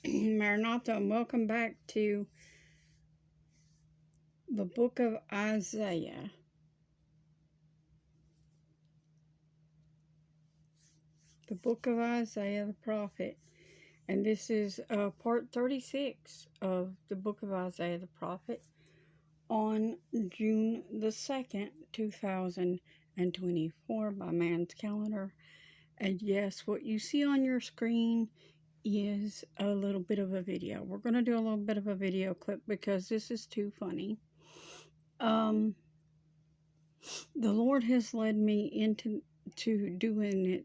Maranatha, and welcome back to the book of Isaiah. The book of Isaiah the prophet. And this is part 36 of the book of Isaiah the prophet on June the 2nd, 2024 by man's calendar. And yes, what you see on your screen is a little bit of a video. We're going to do a little bit of a video clip because this is too funny. The Lord has led me into doing it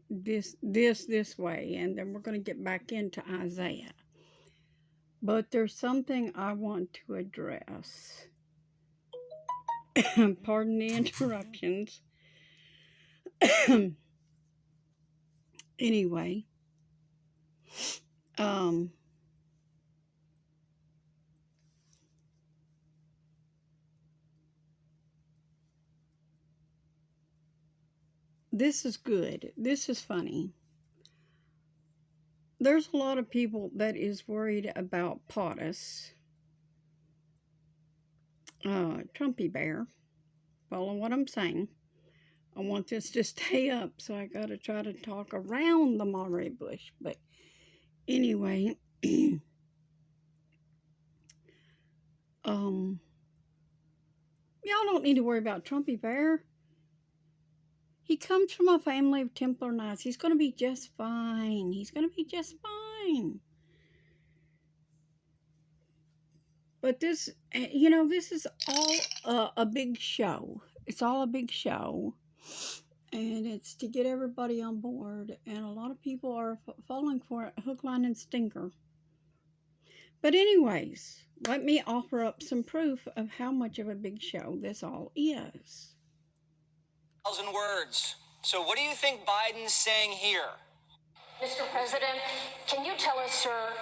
this way, and then we're going to get back into Isaiah. But there's something I want to address. Pardon the interruptions. Anyway, this is good. This is funny. There's a lot of people that is worried about POTUS. Trumpy Bear. Follow what I'm saying. I want this to stay up, so I got to try to talk around the mulberry bush. But anyway, y'all don't need to worry about Trumpy Bear. He comes from a family of Templar Knights. He's going to be just fine. He's going to be just fine. But this, this is all a big show. It's all a big show. And it's to get everybody on board. And a lot of people are falling for it, hook, line, and stinker. But anyways, let me offer up some proof of how much of a big show this all is. 1,000 words. So what do you think Biden's saying here? Mr. President, can you tell us, sir,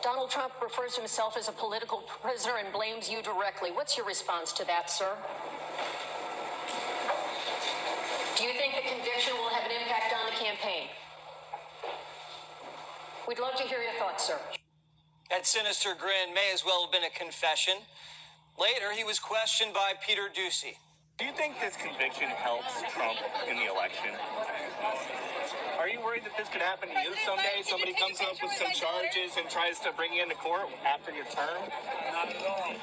Donald Trump refers to himself as a political prisoner and blames you directly. What's your response to that, sir? Do you think the conviction will have an impact on the campaign? We'd love to hear your thoughts, sir. That sinister grin may as well have been a confession. Later, he was questioned by Peter Doocy. Do you think this conviction helps Trump in the election? Are you worried that this could happen to you someday? Somebody comes up with some charges and tries to bring you into court after your term? Not at all. I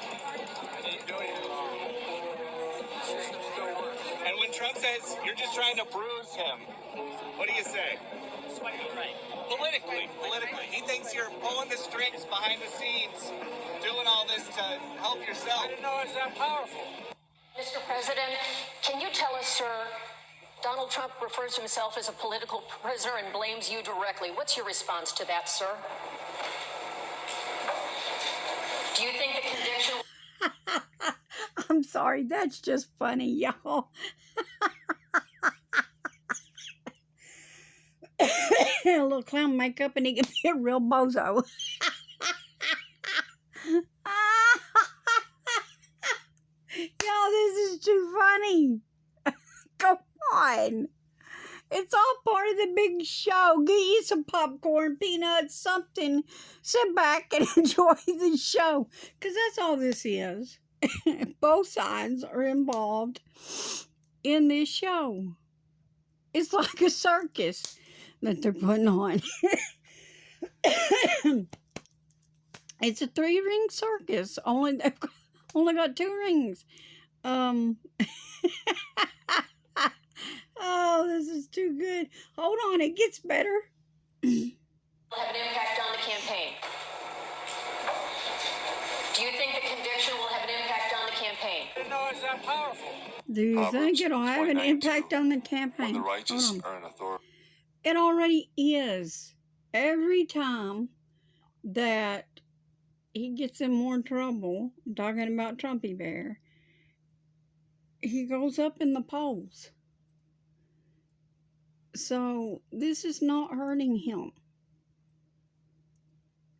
didn't do anything wrong. The system still works. And when Trump says you're just trying to bruise him, what do you say? Right. Politically, he thinks you're pulling the strings behind the scenes, doing all this to help yourself. I didn't know it was that powerful. Mr. President, can you tell us, sir, Donald Trump refers to himself as a political prisoner and blames you directly. What's your response to that, sir? Do you think the conviction... I'm sorry, that's just funny, y'all. A little clown makeup and he can be a real bozo. Y'all, this is too funny. Come on. It's all part of the big show. Get you some popcorn, peanuts, something. Sit back and enjoy the show. Because that's all this is. Both sides are involved in this show. It's like a circus that they're putting on. It's a 3-ring circus. Only got 2 rings. Oh, this is too good. Hold on, it gets better. Will have an impact on the campaign. Do you think the conviction will have an impact on the campaign? I didn't know it was that powerful. Do you think it'll have an impact on the campaign? The righteous are in authority. It already is. Every time that he gets in more trouble, talking about Trumpy Bear, he goes up in the polls. So this is not hurting him.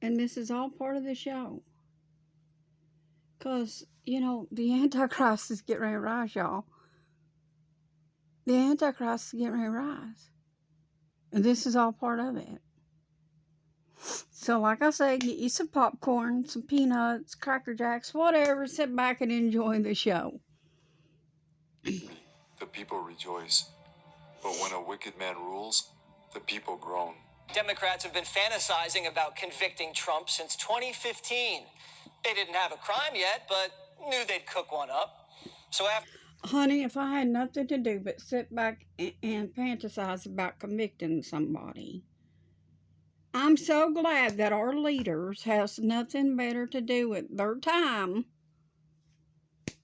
And this is all part of the show. Because, the Antichrist is getting ready to rise, y'all. The Antichrist is getting ready to rise. And this is all part of it. So, like I say, get you some popcorn, some peanuts, Cracker Jacks, whatever. Sit back and enjoy the show. The people rejoice. But when a wicked man rules, the people groan. Democrats have been fantasizing about convicting Trump since 2015. They didn't have a crime yet, but knew they'd cook one up. So after... Honey, if I had nothing to do but sit back and fantasize about convicting somebody, I'm so glad that our leaders has nothing better to do with their time.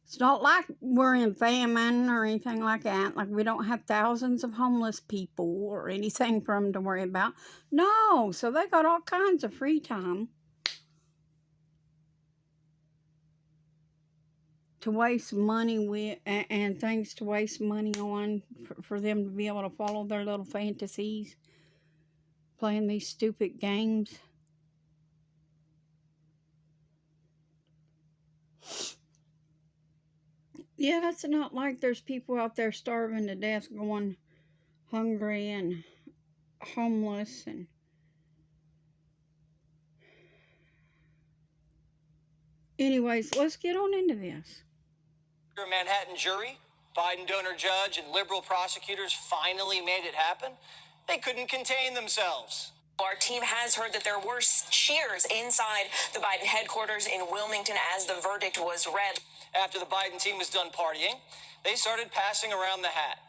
It's not like we're in famine or anything like that. Like we don't have thousands of homeless people or anything for them to worry about. No, so they got all kinds of free time to waste money with and things to waste money on for them to be able to follow their little fantasies, playing these stupid games. Yeah, it's not like there's people out there starving to death, going hungry and homeless. And anyways, let's get on into this. A Manhattan jury, Biden donor judge, and liberal prosecutors finally made it happen. They couldn't contain themselves. Our team has heard that there were cheers inside the Biden headquarters in Wilmington as the verdict was read. After the Biden team was done partying, they started passing around the hat.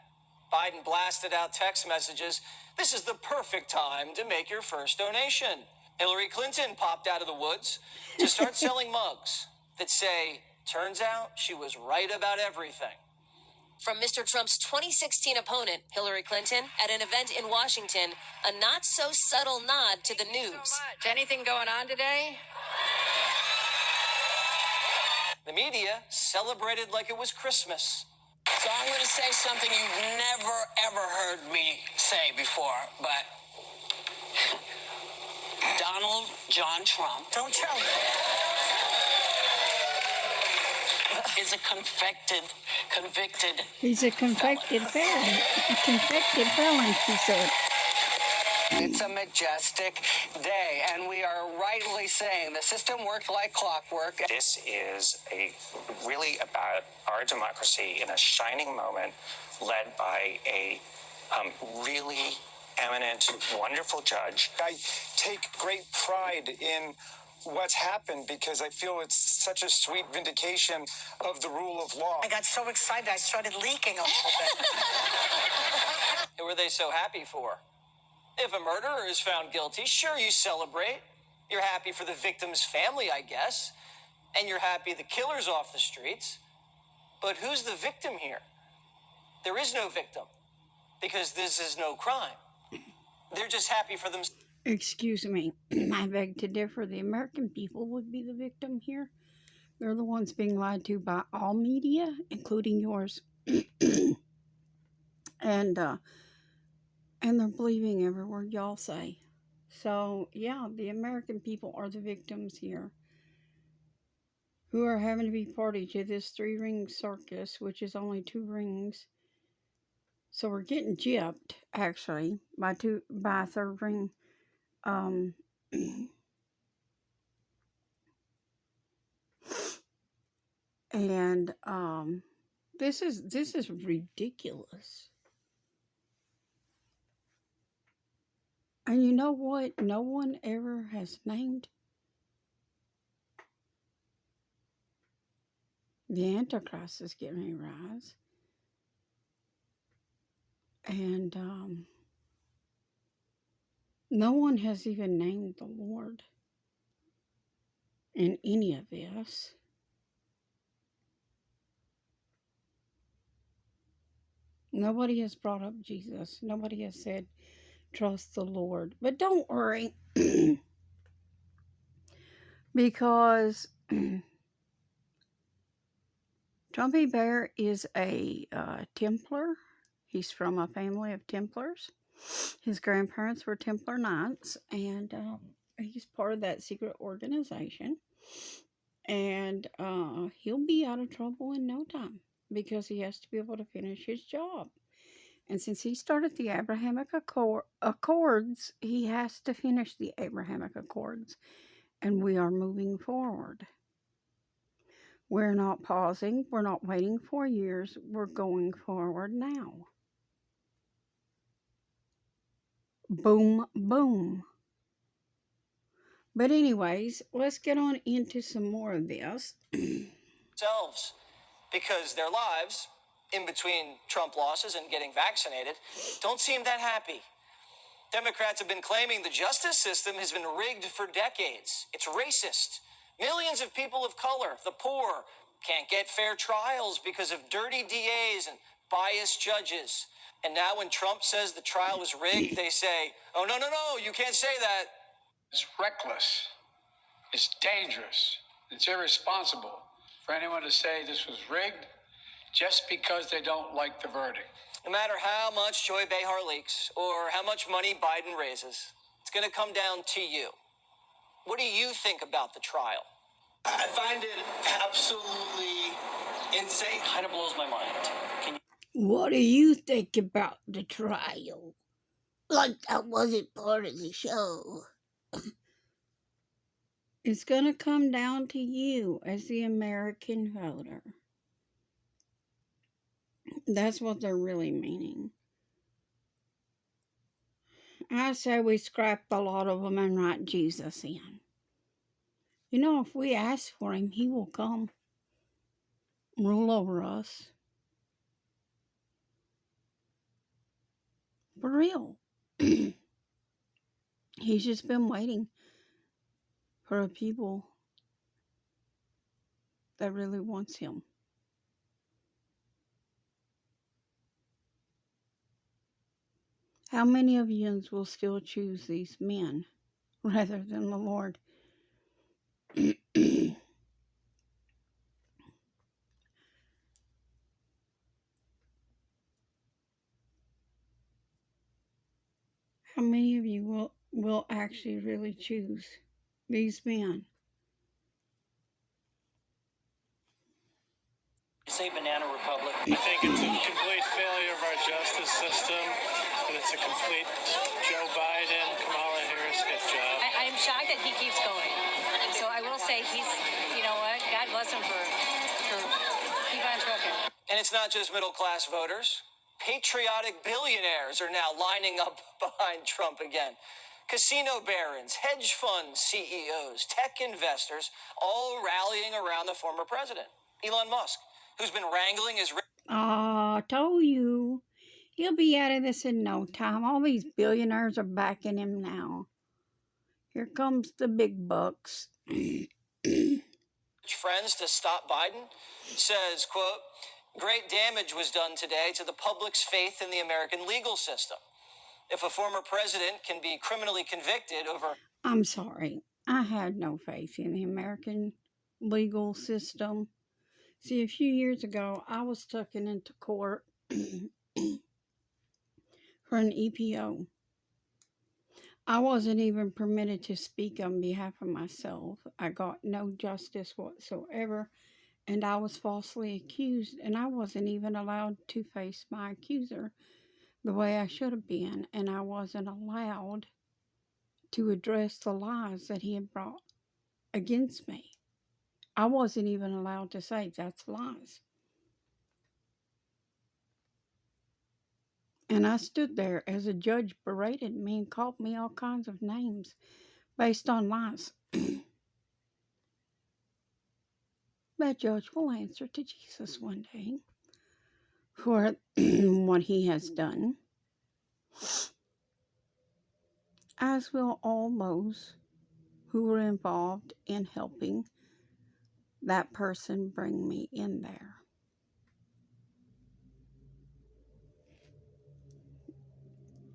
Biden blasted out text messages. This is the perfect time to make your first donation. Hillary Clinton popped out of the woods to start selling mugs that say, turns out she was right about everything. From Mr. Trump's 2016 opponent, Hillary Clinton, at an event in Washington, a not-so-subtle nod to the news. Anything going on today? The media celebrated like it was Christmas. So I'm going to say something you've never, ever heard me say before, but Donald John Trump. Don't tell me. Is a convicted. He's a convicted felon. A convicted felon, she said. It's a majestic day, and we are rightly saying the system worked like clockwork. This is really about our democracy in a shining moment, led by a really eminent, wonderful judge. I take great pride in what's happened because I feel it's such a sweet vindication of the rule of law. I got so excited I started leaking a little bit. Who are they so happy for? If a murderer is found guilty, sure, you celebrate. You're happy for the victim's family, I guess. And you're happy the killer's off the streets. But who's the victim here? There is no victim, because this is no crime. They're just happy for themselves. Excuse me, I beg to differ. The American people would be the victim here. They're the ones being lied to by all media, including yours. And they're believing every word y'all say. So, yeah, the American people are the victims here, who are having to be party to this 3-ring circus, which is only 2 rings. So we're getting gypped, actually, by a 3rd ring. And this is ridiculous. And you know what? No one ever has named the Antichrist is getting ready to rise. And no one has even named the Lord in any of this. Nobody has brought up Jesus. Nobody has said, trust the Lord. But don't worry, because Trumpy Bear is a Templar. He's from a family of Templars. His grandparents were Templar Knights, and he's part of that secret organization. And he'll be out of trouble in no time, because he has to be able to finish his job. And since he started the Abrahamic Accords, he has to finish the Abrahamic Accords. And we are moving forward. We're not pausing. We're not waiting 4 years. We're going forward now. Boom, boom. But anyways, let's get on into some more of this. Themselves, because their lives, in between Trump losses and getting vaccinated, don't seem that happy. Democrats have been claiming the justice system has been rigged for decades. It's racist. Millions of people of color, the poor, can't get fair trials because of dirty DAs and biased judges. And now when Trump says the trial was rigged, they say, oh, no, you can't say that. It's reckless. It's dangerous. It's irresponsible for anyone to say this was rigged just because they don't like the verdict. No matter how much Joy Behar leaks or how much money Biden raises, it's going to come down to you. What do you think about the trial? I find it absolutely insane. Kind of blows my mind. What do you think about the trial? Like that wasn't part of the show. It's going to come down to you as the American voter. That's what they're really meaning. I say we scrap a lot of them and write Jesus in. You know, if we ask for him, he will come, rule over us. For real. He's just been waiting for a people that really wants him. How many of you will still choose these men rather than the Lord? How many of you will actually really choose these men? Say Banana Republic. I think it's a complete failure of our justice system, and it's a complete Joe Biden, Kamala Harris hit job. I'm shocked that he keeps going. So I will say he's, you know what, God bless him for keep on trucking. And it's not just middle-class voters. Patriotic billionaires are now lining up behind Trump again. Casino barons, hedge fund CEOs, tech investors, all rallying around the former president, Elon Musk, who's been wrangling his... I told you. He'll be out of this in no time. All these billionaires are backing him now. Here comes the big bucks. friends to stop Biden, says, quote, great damage was done today to the public's faith in the American legal system. If a former president can be criminally convicted over... I'm sorry. I had no faith in the American legal system. See, a few years ago, I was taken into court for an EPO. I wasn't even permitted to speak on behalf of myself. I got no justice whatsoever, and I was falsely accused, and I wasn't even allowed to face my accuser the way I should have been, and I wasn't allowed to address the lies that he had brought against me. I wasn't even allowed to say that's lies. And I stood there as a judge berated me and called me all kinds of names based on lies. That judge will answer to Jesus one day for what he has done, as will all those who were involved in helping that person bring me in there.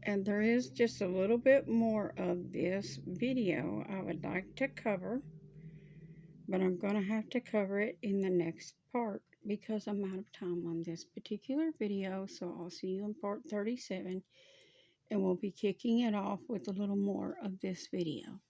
And there is just a little bit more of this video I would like to cover, but I'm going to have to cover it in the next part because I'm out of time on this particular video. So I'll see you in part 37, and we'll be kicking it off with a little more of this video.